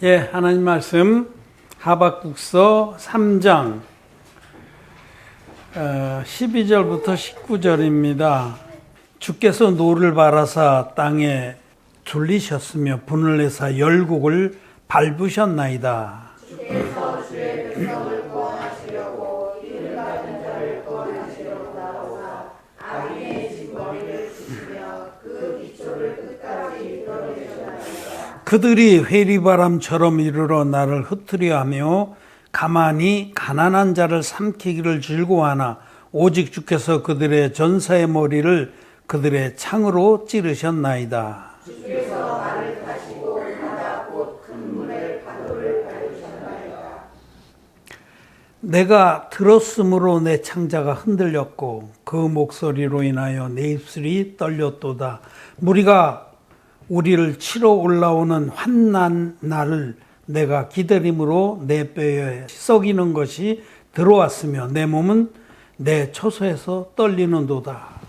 예, 하나님 말씀 하박국서 3장 12절부터 19절입니다. 주께서 노를 바라사 땅에 졸리셨으며 분을 내사 열국을 밟으셨나이다. 주께서 주의 백성을 구원하시려고 이를 받은 자를 구원하시려고 나오사 악인의 진머리를 치시며 그 기초를 끝까지 이끌어내셨나이다. 그들이 회리바람처럼 이르러 나를 흩으려 하며 가만히 가난한 자를 삼키기를 즐거워하나 오직 주께서 그들의 전사의 머리를 그들의 창으로 찌르셨나이다. 주께서 나를 타시고 바다 곧 큰 물의 파도를 밟으셨나이다. 내가 들었으므로 내 창자가 흔들렸고 그 목소리로 인하여 내 입술이 떨렸도다. 무리가 우리를 치러 올라오는 환난 날을 내가 기다림으로 내 뼈에 썩이는 것이 들어왔으며 내 몸은 내 처소에서 떨리는도다.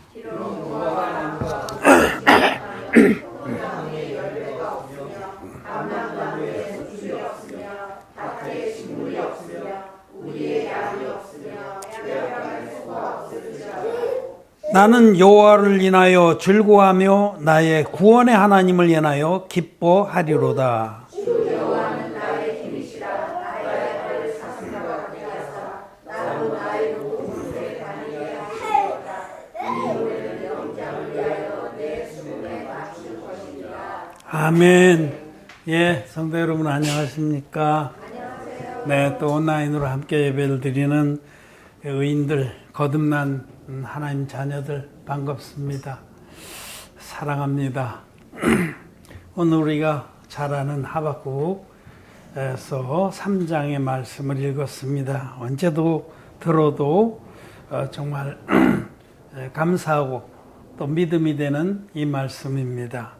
나는 여호와를 인하여 즐거워하며 나의 구원의 하나님을 인하여 기뻐하리로다. 주 여호와는 나의 힘이시라. 나의 발을 사슴과 같게 하사 나로 나의 높은 다니게 하시리로다. 이 노래는 영장을 위하여 내 숨에 맞출 것이니라. 아멘. 예, 성도 여러분 안녕하십니까? 안녕하세요. 네, 또 온라인으로 함께 예배를 드리는 의인들, 거듭난 하나님 자녀들 반갑습니다. 사랑합니다. 오늘 우리가 잘 아는 하박국에서 3장의 말씀을 읽었습니다. 언제도 들어도 정말 감사하고 또 믿음이 되는 이 말씀입니다.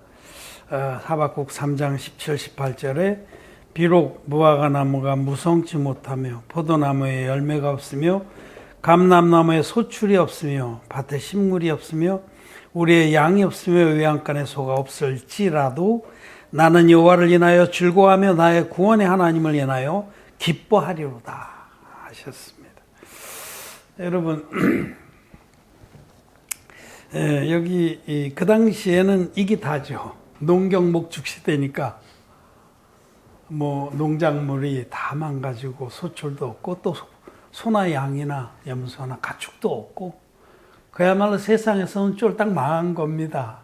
하박국 3장 17, 18절에 비록 무화과 나무가 무성치 못하며 포도나무에 열매가 없으며 감람나무에 소출이 없으며 밭에 식물이 없으며 우리의 양이 없으며 외양간에 소가 없을지라도 나는 여호와를 인하여 즐거워하며 나의 구원의 하나님을 인하여 기뻐하리로다 하셨습니다. 여러분 여기 그 당시에는 이게 다죠. 농경 목축 시대니까 뭐 농작물이 다 망가지고 소출도 없고 또 소나 양이나 염소나 가축도 없고 그야말로 세상에서는 쫄딱 망한 겁니다.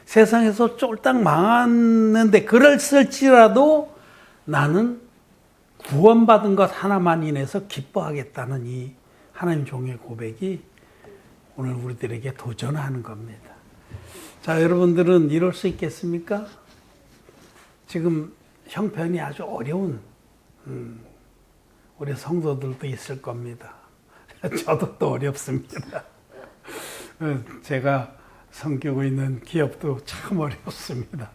세상에서 쫄딱 망했는데 그럴지라도 나는 구원받은 것 하나만 인해서 기뻐하겠다는 이 하나님 종의 고백이 오늘 우리들에게 도전하는 겁니다. 자, 여러분들은 이럴 수 있겠습니까? 지금 형편이 아주 어려운 우리 성도들도 있을 겁니다. 저도 또 어렵습니다. 제가 섬기고 있는 기업도 참 어렵습니다.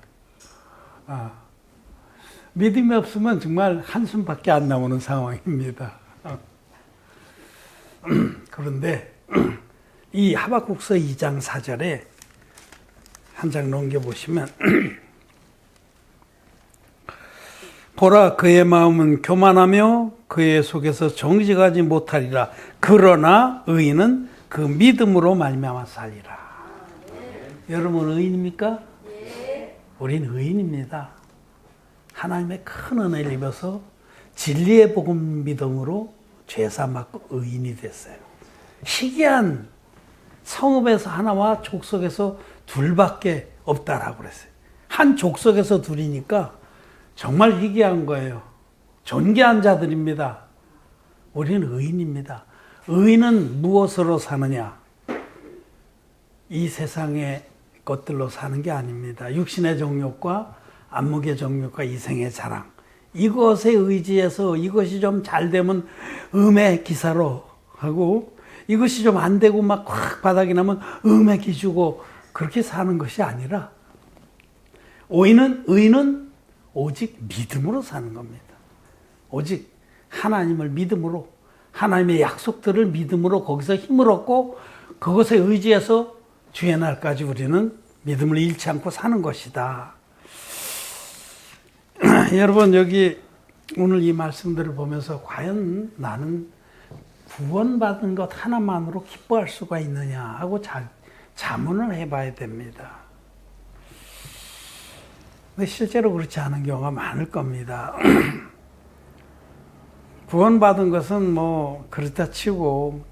믿음이 없으면 정말 한숨밖에 안 나오는 상황입니다. 그런데 이 하박국서 2장 4절에 한 장 넘겨보시면 보라 그의 마음은 교만하며 그의 속에서 정직하지 못하리라. 그러나 의인은 그 믿음으로 말미암아 살리라. 여러분 의인입니까? 네. 우린 의인입니다. 하나님의 큰 은혜를 입어서 진리의 복음 믿음으로 죄사 받고 의인이 됐어요. 희귀한 성읍에서 하나와 족속에서 둘밖에 없다라고 그랬어요. 한 족속에서 둘이니까 정말 희귀한 거예요. 존귀한 자들입니다. 우리는 의인입니다. 의인은 무엇으로 사느냐? 이 세상의 것들로 사는 게 아닙니다. 육신의 정욕과 안목의 정욕과 이생의 자랑. 이것에 의지해서 이것이 좀 잘 되면 음의 기사로 하고 이것이 좀 안 되고 막 확 바닥이 나면 음의 기주고 그렇게 사는 것이 아니라 의인은 오직 믿음으로 사는 겁니다. 오직 하나님을 믿음으로 하나님의 약속들을 믿음으로 거기서 힘을 얻고 그것에 의지해서 주의 날까지 우리는 믿음을 잃지 않고 사는 것이다. 여러분 여기 오늘 이 말씀들을 보면서 과연 나는 구원받은 것 하나만으로 기뻐할 수가 있느냐 하고 자문을 해봐야 됩니다. 근데 실제로 그렇지 않은 경우가 많을 겁니다. 구원받은 것은 뭐 그렇다 치고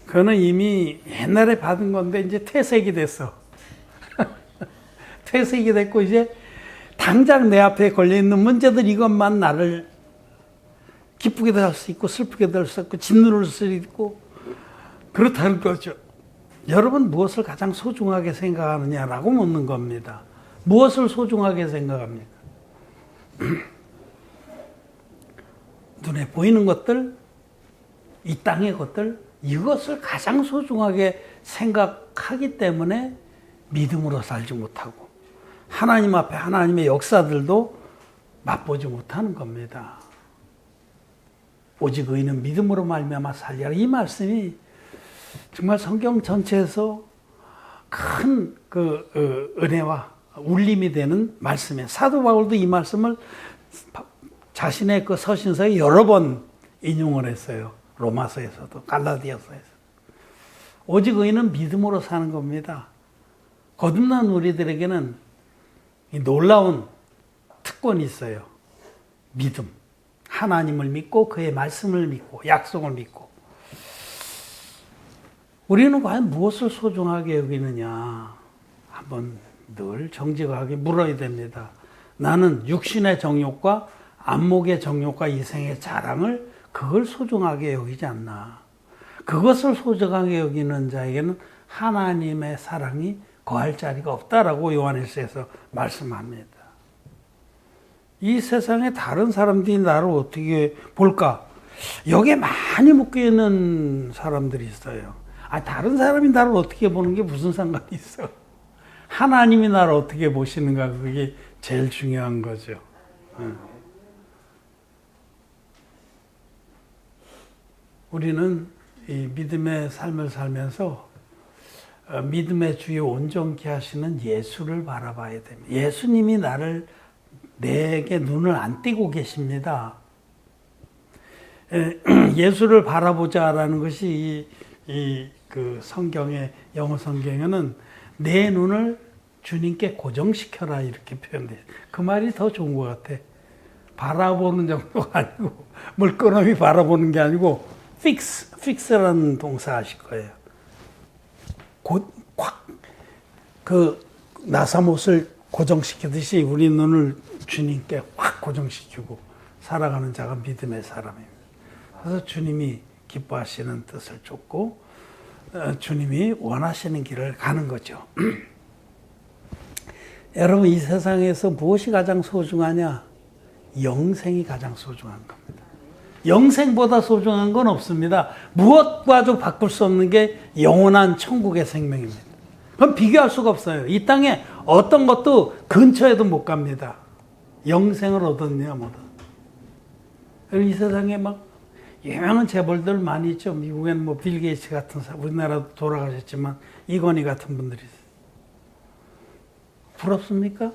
그거는 이미 옛날에 받은 건데 이제 퇴색이 됐어. 퇴색이 됐고 이제 당장 내 앞에 걸려있는 문제들 이것만 나를 기쁘게도 할 수 있고 슬프게도 할 수 있고 짓누를 수 있고 그렇다는 거죠. 여러분 무엇을 가장 소중하게 생각하느냐라고 묻는 겁니다. 무엇을 소중하게 생각합니까? 눈에 보이는 것들, 이 땅의 것들, 이것을 가장 소중하게 생각하기 때문에 믿음으로 살지 못하고 하나님 앞에 하나님의 역사들도 맛보지 못하는 겁니다. 오직 의인은 믿음으로 말미암아 살리라. 이 말씀이 정말 성경 전체에서 큰 은혜와 울림이 되는 말씀이에요. 사도 바울도 이 말씀을 자신의 그 서신서에 여러 번 인용을 했어요. 로마서에서도 갈라디아서에서. 오직 의인은 믿음으로 사는 겁니다. 거듭난 우리들에게는 이 놀라운 특권이 있어요. 믿음. 하나님을 믿고 그의 말씀을 믿고 약속을 믿고. 우리는 과연 무엇을 소중하게 여기느냐 한번 늘 정직하게 물어야 됩니다. 나는 육신의 정욕과 안목의 정욕과 이생의 자랑을 그걸 소중하게 여기지 않나. 그것을 소중하게 여기는 자에게는 하나님의 사랑이 거할 자리가 없다라고 요한일서에서 말씀합니다. 이 세상에 다른 사람들이 나를 어떻게 볼까? 여기에 많이 묶여있는 사람들이 있어요. 다른 사람이 나를 어떻게 보는 게 무슨 상관이 있어? 하나님이 나를 어떻게 보시는가, 그게 제일 중요한 거죠. 우리는 이 믿음의 삶을 살면서 믿음의 주요 온전케 하시는 예수를 바라봐야 됩니다. 예수님이 내게 눈을 안 띄고 계십니다. 예수를 바라보자라는 것이 그 성경의 영어 성경에는 내 눈을 주님께 고정시켜라 이렇게 표현돼요. 그 말이 더 좋은 것 같아. 바라보는 정도가 아니고 물끄러미 바라보는 게 아니고 fix라는 동사 아실 거예요. 나사못을 고정시키듯이 우리 눈을 주님께 확 고정시키고 살아가는 자가 믿음의 사람입니다. 그래서 주님이 기뻐하시는 뜻을 쫓고 주님이 원하시는 길을 가는 거죠. 여러분 이 세상에서 무엇이 가장 소중하냐? 영생이 가장 소중한 겁니다. 영생보다 소중한 건 없습니다. 무엇과도 바꿀 수 없는 게 영원한 천국의 생명입니다. 그럼 비교할 수가 없어요. 이 땅에 어떤 것도 근처에도 못 갑니다. 영생을 얻었냐 뭐다. 이 세상에 막 유명한 재벌들 많이 있죠. 미국에는 뭐 빌 게이츠 같은 사람, 우리나라도 돌아가셨지만 이건희 같은 분들이 있어요. 부럽습니까?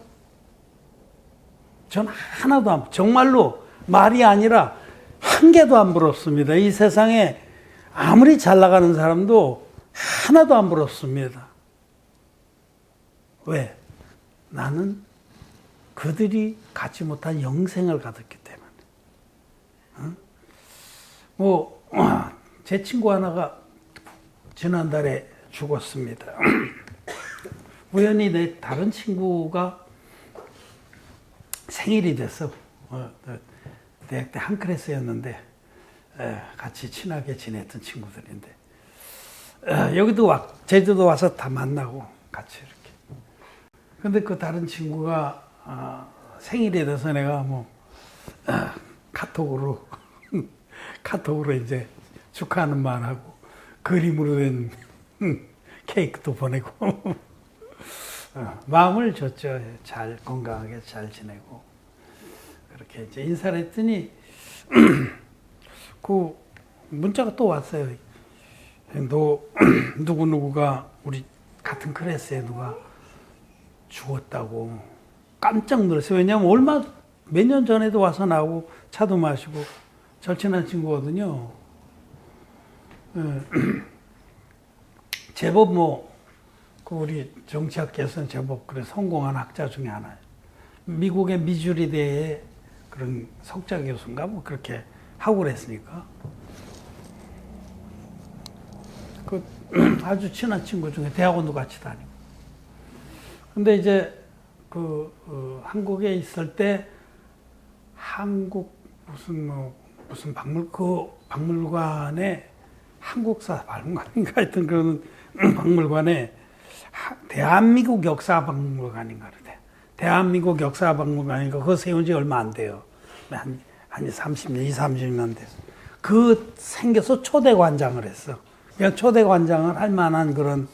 전 하나도 안, 정말로 말이 아니라 한 개도 안 부럽습니다. 이 세상에 아무리 잘 나가는 사람도 하나도 안 부럽습니다. 왜? 나는 그들이 갖지 못한 영생을 가졌기 때문에. 제 친구 하나가 지난달에 죽었습니다. 우연히 내 다른 친구가 생일이 됐어. 대학 때 한 클래스였는데 같이 친하게 지냈던 친구들인데 여기도 제주도 와서 다 만나고 같이 이렇게. 근데 그 다른 친구가 생일이 돼서 내가 카톡으로 이제 축하하는 말하고 그림으로 된 케이크도 보내고 마음을 줬죠. 잘 건강하게 잘 지내고 그렇게 이제 인사를 했더니 그 문자가 또 왔어요. 너 누구누구가 우리 같은 클래스에 누가 죽었다고 깜짝 놀랐어요. 왜냐하면 얼마 몇 년 전에도 와서 나오고 차도 마시고 절친한 친구거든요. 제법 그 우리 정치학계에서는 제법 그래 성공한 학자 중에 하나예요. 미국의 미주리대의 그런 석좌 교수인가 뭐 그렇게 하고 그랬으니까. 그 아주 친한 친구 중에 대학원도 같이 다니고. 근데 이제 한국에 있을 때 한국 무슨 박물관에 한국사 박물관인가 하여튼 그런 박물관에 대한민국 역사 박물관인가 그래. 대한민국 역사 박물관인가 그거 세운 지 얼마 안 돼요. 한 30년, 30년 됐어. 생겨서 초대관장을 했어. 그냥 초대관장을 할 만한 그런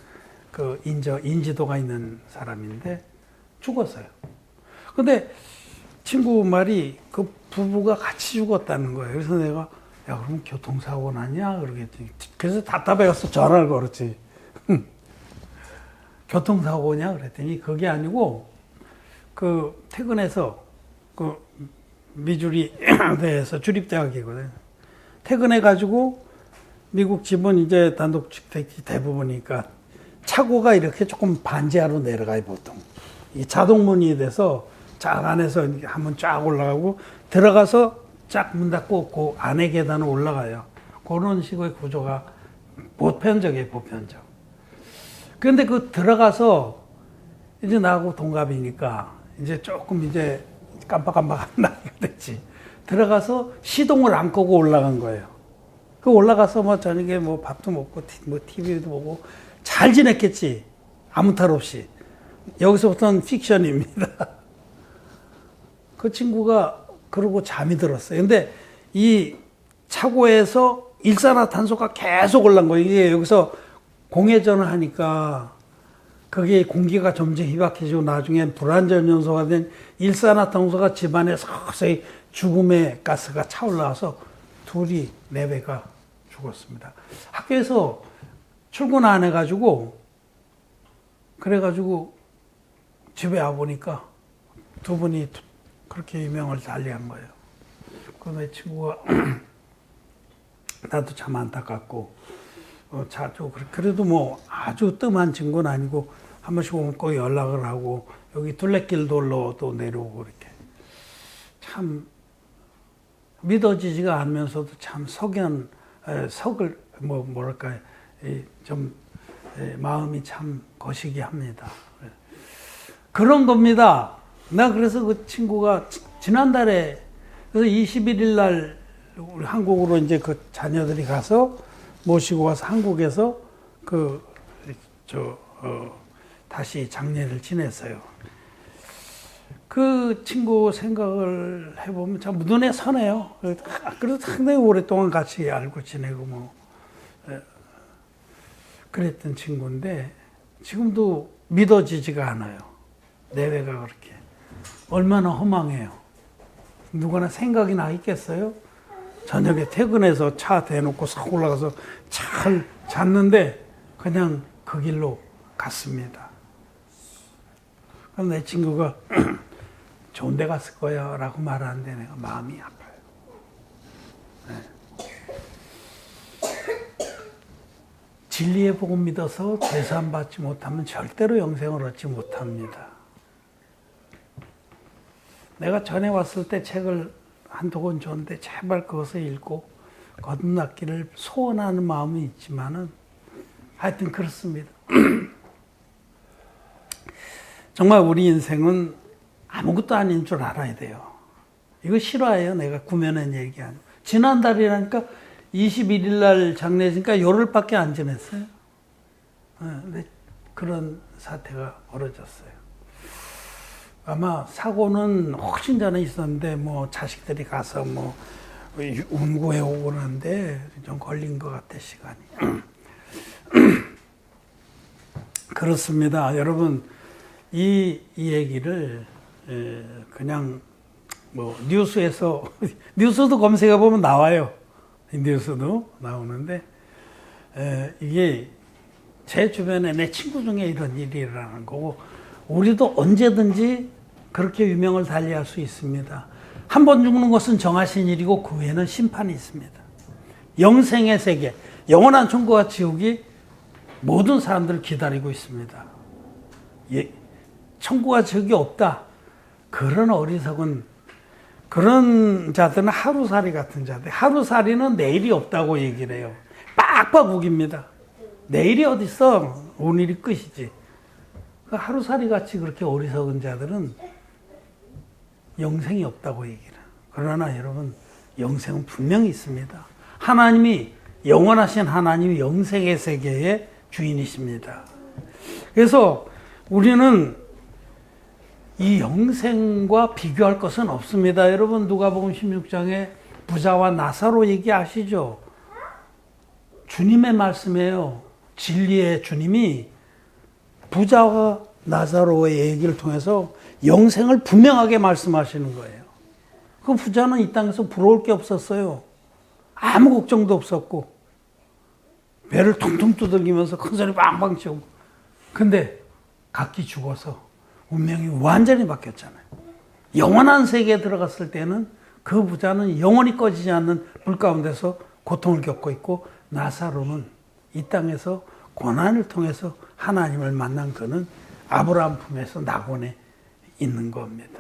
인지도가 있는 사람인데 죽었어요. 근데 친구 말이 그 부부가 같이 죽었다는 거예요. 그래서 내가 야 그럼 교통사고 났냐 그러겠지. 그래서 답답해서 전화를 걸었지. 교통사고냐 그랬더니 그게 아니고 퇴근해서 미주리대에서 주립대학이거든. 퇴근해가지고 미국 집은 이제 단독주택이 대부분이니까 차고가 이렇게 조금 반지하로 내려가요 보통. 이 자동문이 돼서 쫙 안에서 한번 쫙 올라가고 들어가서 쫙 문 닫고 그 안에 계단을 올라가요. 그런 식의 구조가 보편적이에요, 보편적. 그런데 들어가서 이제 나하고 동갑이니까 이제 조금 이제 깜빡깜빡한 나이가 됐지. 들어가서 시동을 안 끄고 올라간 거예요. 올라가서 저녁에 밥도 먹고 TV도 보고 잘 지냈겠지. 아무 탈 없이. 여기서부터는 픽션입니다. 그 친구가 그러고 잠이 들었어요. 근데 이 차고에서 일산화탄소가 계속 올라간 거예요. 이게 여기서 공회전을 하니까 그게 공기가 점점 희박해지고 나중엔 불안전 요소가 된 일산화탄소가 집안에 서서히 죽음의 가스가 차올라와서 둘이 내외가 죽었습니다. 학교에서 출근 안 해가지고 그래가지고 집에 와보니까 두 분이 그렇게 유명을 달리한 거예요. 내 친구가 나도 참 안타깝고 자주 그래도 아주 뜸한 친구는 아니고 한 번씩 오면 꼭 연락을 하고 여기 둘레길 돌러도 내려오고 이렇게 참 믿어지지가 않으면서도 참 뭐랄까 좀 마음이 참 거시기 합니다. 그런 겁니다. 나 그래서 그 친구가 지난달에 그래서 21일 날 우리 한국으로 이제 자녀들이 가서 모시고 와서 한국에서 다시 장례를 지냈어요. 그 친구 생각을 해보면 참 눈에 선해요. 그래서 상당히 오랫동안 같이 알고 지내고 그랬던 친구인데 지금도 믿어지지가 않아요. 내외가 그렇게. 얼마나 허망해요. 누구나 생각이 나 있겠어요? 저녁에 퇴근해서 차 대놓고 싹 올라가서 잘 잤는데 그냥 그 길로 갔습니다. 그럼 내 친구가 좋은 데 갔을 거야 라고 말하는데 내가 마음이 아파요. 네. 진리의 복음 믿어서 제사함 받지 못하면 절대로 영생을 얻지 못합니다. 내가 전에 왔을 때 책을 한두 권 줬는데 제발 그것을 읽고 거듭났기를 소원하는 마음이 있지만은 하여튼 그렇습니다. 정말 우리 인생은 아무것도 아닌 줄 알아야 돼요. 이거 실화예요. 내가 구면한 얘기 아니고. 지난달이라니까 21일 날 장례니까 열흘밖에 안 지냈어요. 근데 그런 사태가 벌어졌어요. 아마 사고는 훨씬 전에 있었는데 자식들이 가서 운구해 오고 그러는데 좀 걸린 것 같아 시간이. 그렇습니다. 여러분 이 얘기를 그냥 뉴스도 검색해 보면 나와요. 뉴스도 나오는데 이게 제 주변에 내 친구 중에 이런 일이 일어나는 거고 우리도 언제든지 그렇게 유명을 달리할 수 있습니다. 한 번 죽는 것은 정하신 일이고 그 후에는 심판이 있습니다. 영생의 세계, 영원한 천국과 지옥이 모든 사람들을 기다리고 있습니다. 천국과 지옥이 없다. 그런 어리석은 그런 자들은 하루살이 같은 자들. 하루살이는 내일이 없다고 얘기를 해요. 빡빡 우깁니다. 내일이 어딨어? 오늘이 끝이지. 그 하루살이 같이 그렇게 어리석은 자들은 영생이 없다고 얘기를 해요. 그러나 여러분, 영생은 분명히 있습니다. 하나님이, 영원하신 하나님이 영생의 세계의 주인이십니다. 그래서 우리는 이 영생과 비교할 것은 없습니다. 여러분, 누가복음 16장에 부자와 나사로 얘기하시죠? 주님의 말씀이에요. 진리의 주님이 부자와 나사로의 얘기를 통해서 영생을 분명하게 말씀하시는 거예요. 그 부자는 이 땅에서 부러울 게 없었어요. 아무 걱정도 없었고 배를 퉁퉁 두들기면서 큰 소리 빵빵 치고, 근데 각기 죽어서 운명이 완전히 바뀌었잖아요. 영원한 세계에 들어갔을 때는 그 부자는 영원히 꺼지지 않는 불 가운데서 고통을 겪고 있고, 나사로는 이 땅에서 고난을 통해서 하나님을 만난 그는 아브라함 품에서 낙원에 있는 겁니다.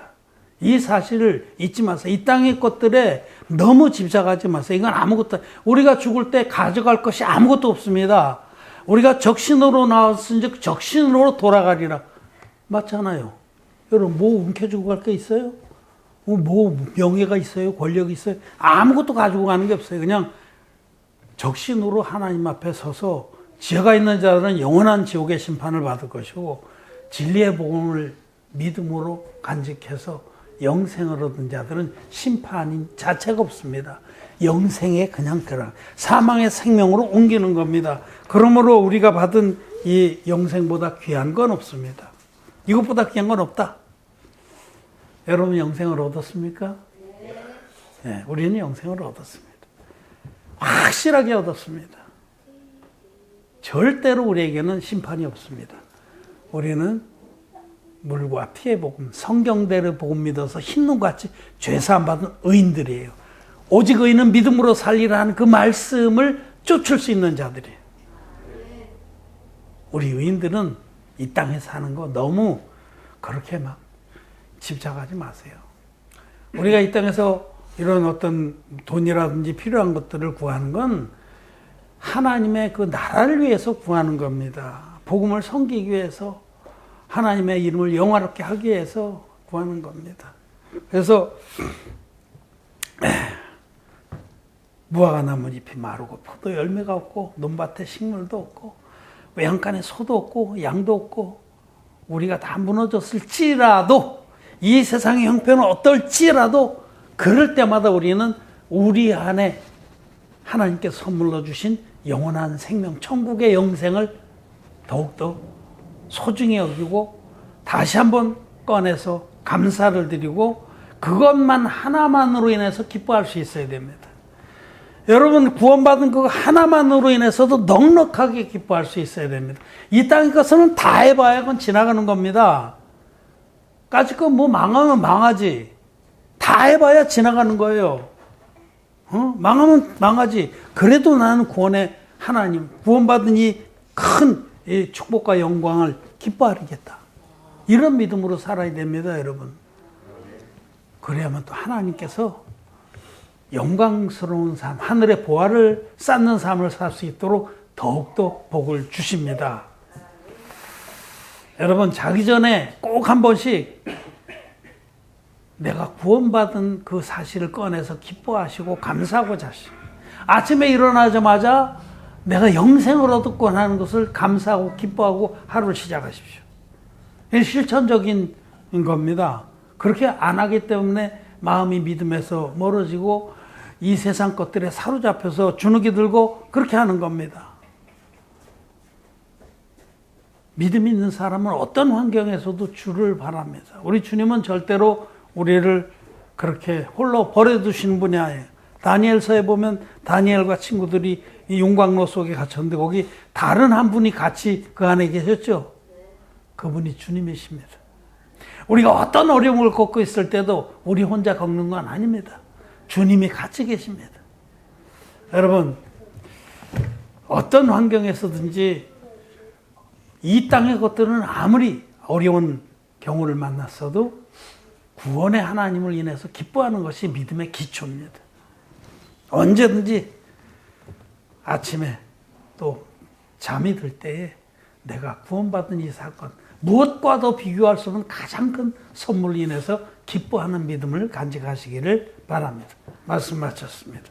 이 사실을 잊지 마세요. 이 땅의 것들에 너무 집착하지 마세요. 이건 아무것도, 우리가 죽을 때 가져갈 것이 아무것도 없습니다. 우리가 적신으로 나왔은즉 적신으로 돌아가리라. 맞잖아요. 여러분, 뭐 움켜쥐고 갈 게 있어요? 뭐 명예가 있어요? 권력이 있어요? 아무것도 가지고 가는 게 없어요. 그냥 적신으로 하나님 앞에 서서 지혜가 있는 자들은 영원한 지옥의 심판을 받을 것이고, 진리의 복음을 믿음으로 간직해서 영생을 얻은 자들은 심판인 자체가 없습니다. 영생에 그냥 들어가, 사망의 생명으로 옮기는 겁니다. 그러므로 우리가 받은 이 영생보다 귀한 건 없습니다. 이것보다 귀한 건 없다. 여러분, 영생을 얻었습니까? 네, 우리는 영생을 얻었습니다. 확실하게 얻었습니다. 절대로 우리에게는 심판이 없습니다. 우리는 물과 피의 복음, 성경대로 복음 믿어서 흰눈같이 죄사함 받은 의인들이에요. 오직 의인은 믿음으로 살리라 하는 그 말씀을 쫓을 수 있는 자들이에요. 우리 의인들은 이 땅에 사는 거 너무 그렇게 막 집착하지 마세요. 우리가 이 땅에서 이런 어떤 돈이라든지 필요한 것들을 구하는 건 하나님의 그 나라를 위해서 구하는 겁니다. 복음을 섬기기 위해서, 하나님의 이름을 영화롭게 하기 위해서 구하는 겁니다. 그래서 무화과 나뭇잎이 마르고 포도 열매가 없고 논밭에 식물도 없고 외양간에 소도 없고 양도 없고 우리가 다 무너졌을지라도, 이 세상의 형편은 어떨지라도, 그럴 때마다 우리는 우리 안에 하나님께서 선물로 주신 영원한 생명, 천국의 영생을 더욱더 소중히 여기고 다시 한번 꺼내서 감사를 드리고 그것만 하나만으로 인해서 기뻐할 수 있어야 됩니다. 여러분, 구원받은 그거 하나만으로 인해서도 넉넉하게 기뻐할 수 있어야 됩니다. 이 땅의 것은 다 해봐야 그건 지나가는 겁니다. 까짓 거 뭐 망하면 망하지. 다 해봐야 지나가는 거예요. 망하면 망하지. 그래도 나는 구원의 하나님, 구원받은 이 큰 축복과 영광을 기뻐하리겠다. 이런 믿음으로 살아야 됩니다, 여러분. 그래야만 또 하나님께서 영광스러운 삶, 하늘의 보화를 쌓는 삶을 살 수 있도록 더욱더 복을 주십니다. 여러분, 자기 전에 꼭 한 번씩 내가 구원받은 그 사실을 꺼내서 기뻐하시고 감사하고 자시고, 아침에 일어나자마자 내가 영생을 얻었구나 하는 것을 감사하고 기뻐하고 하루를 시작하십시오. 이게 실천적인 겁니다. 그렇게 안 하기 때문에 마음이 믿음에서 멀어지고 이 세상 것들에 사로잡혀서 주눅이 들고 그렇게 하는 겁니다. 믿음 있는 사람은 어떤 환경에서도 주를 바랍니다. 우리 주님은 절대로 우리를 그렇게 홀로 버려두시는 분이 아니에요. 다니엘서에 보면 다니엘과 친구들이 이 용광로 속에 갇혔는데 거기 다른 한 분이 같이 그 안에 계셨죠. 그분이 주님이십니다. 우리가 어떤 어려움을 겪고 있을 때도 우리 혼자 겪는 건 아닙니다. 주님이 같이 계십니다. 여러분, 어떤 환경에서든지 이 땅의 것들은 아무리 어려운 경우를 만났어도 구원의 하나님을 인해서 기뻐하는 것이 믿음의 기초입니다. 언제든지 아침에 또 잠이 들 때에 내가 구원받은 이 사건, 무엇과도 비교할 수 없는 가장 큰 선물로 인해서 기뻐하는 믿음을 간직하시기를 바랍니다. 말씀 마쳤습니다.